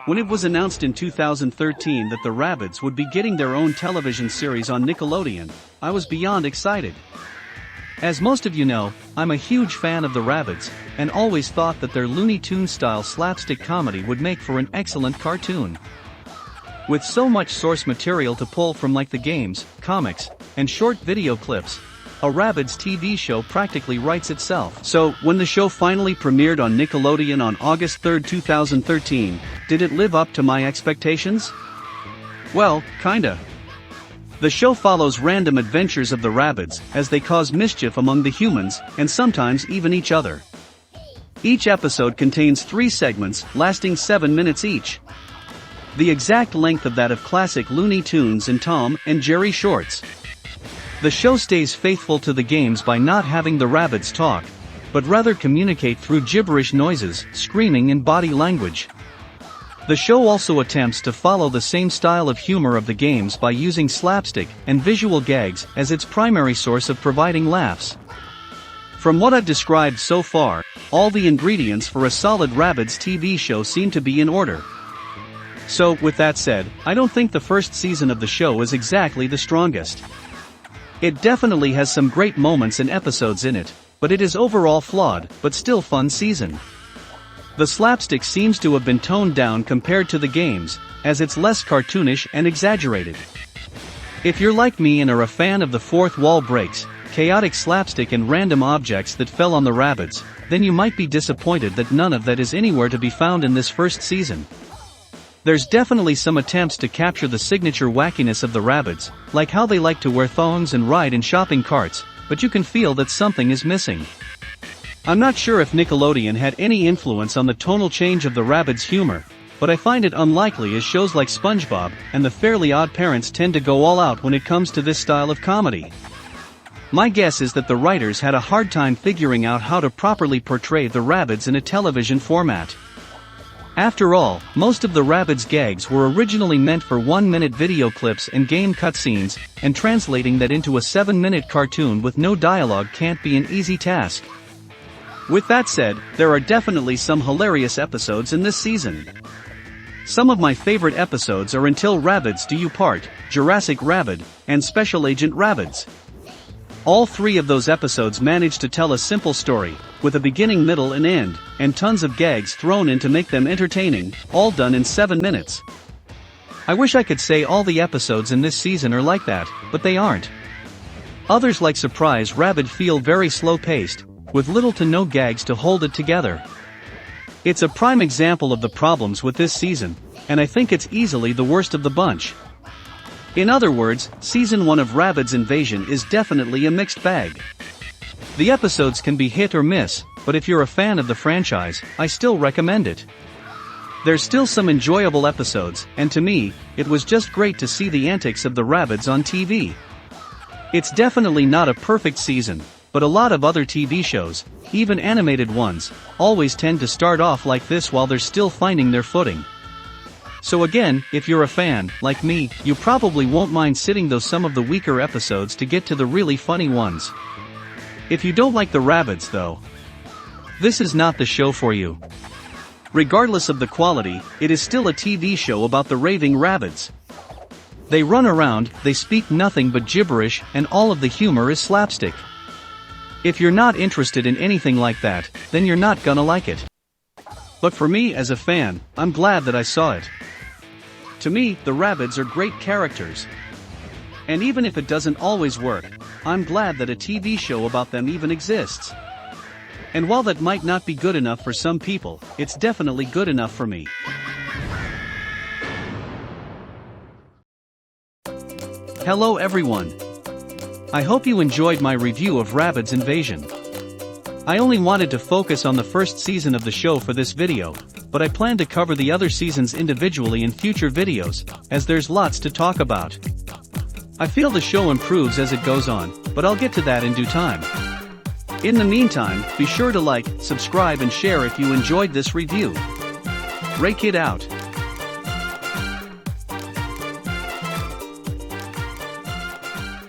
When it was announced in 2013 that the Rabbids would be getting their own television series on Nickelodeon, I was beyond excited. As most of you know, I'm a huge fan of the Rabbids, and always thought that their Looney Tunes-style slapstick comedy would make for an excellent cartoon. With so much source material to pull from, like the games, comics, and short video clips, a Rabbids TV show practically writes itself. So, when the show finally premiered on Nickelodeon on August 3, 2013, did it live up to my expectations? Well, kinda. The show follows random adventures of the Rabbids as they cause mischief among the humans, and sometimes even each other. Each episode contains 3 segments, lasting 7 minutes each. The exact length of that of classic Looney Tunes and Tom and Jerry shorts. The show stays faithful to the games by not having the Rabbids talk, but rather communicate through gibberish noises, screaming and body language. The show also attempts to follow the same style of humor of the games by using slapstick and visual gags as its primary source of providing laughs. From what I've described so far, all the ingredients for a solid Rabbids TV show seem to be in order. So, with that said, I don't think the first season of the show is exactly the strongest. It definitely has some great moments and episodes in it, but it is overall flawed, but still fun season. The slapstick seems to have been toned down compared to the games, as it's less cartoonish and exaggerated. If you're like me and are a fan of the fourth wall breaks, chaotic slapstick and random objects that fell on the Rabbids, then you might be disappointed that none of that is anywhere to be found in this first season. There's definitely some attempts to capture the signature wackiness of the Rabbids, like how they like to wear thongs and ride in shopping carts, but you can feel that something is missing. I'm not sure if Nickelodeon had any influence on the tonal change of the Rabbids' humor, but I find it unlikely as shows like SpongeBob and the Fairly Odd Parents tend to go all out when it comes to this style of comedy. My guess is that the writers had a hard time figuring out how to properly portray the Rabbids in a television format. After all, most of the Rabbids gags were originally meant for 1-minute video clips and game cutscenes, and translating that into a 7-minute cartoon with no dialogue can't be an easy task. With that said, there are definitely some hilarious episodes in this season. Some of my favorite episodes are Until Rabbids Do You Part, Jurassic Rabbid, and Special Agent Rabbids. All 3 of those episodes manage to tell a simple story, with a beginning, middle and end, and tons of gags thrown in to make them entertaining, all done in 7 minutes. I wish I could say all the episodes in this season are like that, but they aren't. Others like Surprise Rabbid feel very slow-paced, with little to no gags to hold it together. It's a prime example of the problems with this season, and I think it's easily the worst of the bunch. In other words, Season 1 of Rabbids Invasion is definitely a mixed bag. The episodes can be hit or miss, but if you're a fan of the franchise, I still recommend it. There's still some enjoyable episodes, and to me, it was just great to see the antics of the Rabbids on TV. It's definitely not a perfect season, but a lot of other TV shows, even animated ones, always tend to start off like this while they're still finding their footing. So again, if you're a fan, like me, you probably won't mind sitting through some of the weaker episodes to get to the really funny ones. If you don't like the Rabbids though, this is not the show for you. Regardless of the quality, it is still a TV show about the raving Rabbids. They run around, they speak nothing but gibberish, and all of the humor is slapstick. If you're not interested in anything like that, then you're not gonna like it. But for me as a fan, I'm glad that I saw it. To me, the Rabbids are great characters. And even if it doesn't always work, I'm glad that a TV show about them even exists. And while that might not be good enough for some people, it's definitely good enough for me. Hello everyone. I hope you enjoyed my review of Rabbids Invasion. I only wanted to focus on the first season of the show for this video, but I plan to cover the other seasons individually in future videos, as there's lots to talk about. I feel the show improves as it goes on, but I'll get to that in due time. In the meantime, be sure to like, subscribe and share if you enjoyed this review. Ray Kid out.